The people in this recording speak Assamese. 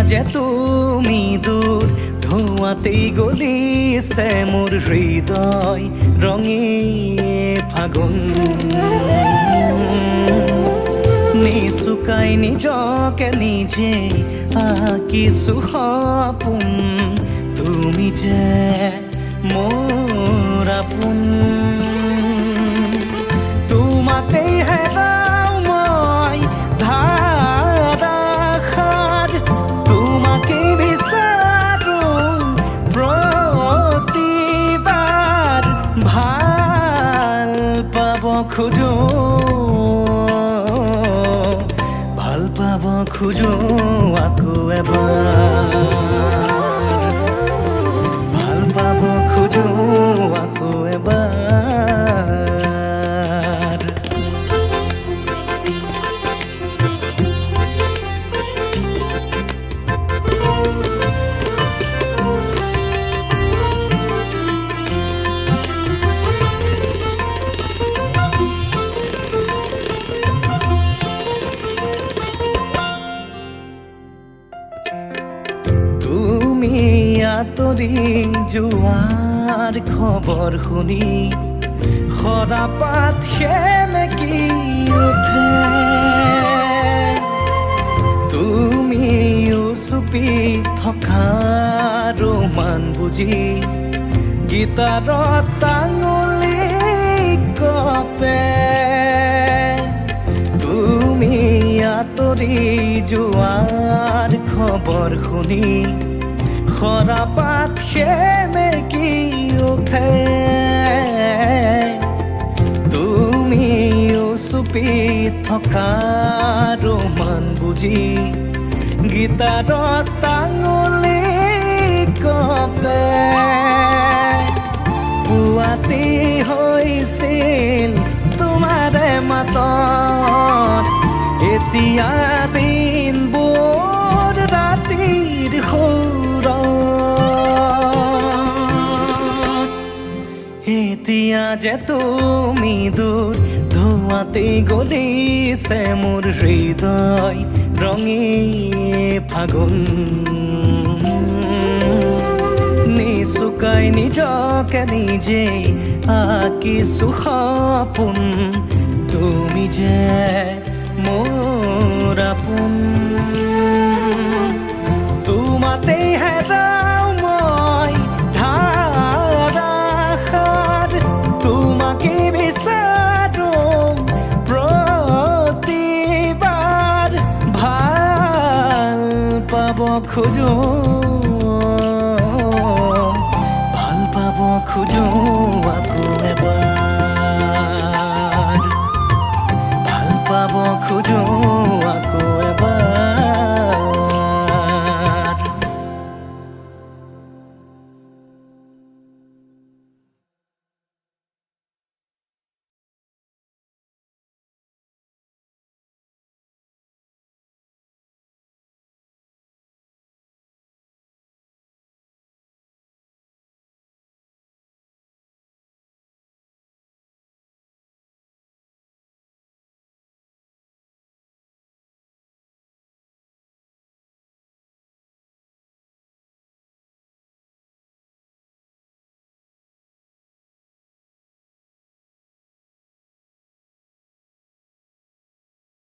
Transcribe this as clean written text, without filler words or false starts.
যে তুমি দূৰ ধোঁয়াতেই গলিছে মোৰ হৃদয় ৰঙিয়ে ফাগুন নিচুকাই নিজকে নিজে আঁকিছো সপোন তুমি যে মোৰ আপোন তোমাতেই হেৰাও মই ধাৰাসাৰ তোমাকেই বিচাৰো প্ৰতিবাৰ ভাল পাব খোজো আকৌ এবাৰ ভাল পাব খোজো আকৌ এবাৰ আঁতৰি যোৱাৰ খবৰ শুনি সৰাপাত সেমেকি উঠে তুমি চুপি থকা ৰোমান বুজি গীটাৰত টাঙুলি কপে তুমি আঁতৰি যোৱাৰ খবৰ শুনি সৰাপাত সেমেকি উঠে তুমি চুপি থকা ৰোমান বুজি গীটাৰত টাঙুলি কপে পুৱাতি হৈছিল তোমাৰে মাতত এতিয়া দিনবোৰ ৰাতিৰ এতিয়া যে তুমি দূৰ ধোঁৱাতেই গলিছে মোৰ হৃদয় ৰঙিয়ে ফাগুন নিচুকাই নিজকে নিজে আঁকিছো সপোন তুমি যে মোৰ আপোন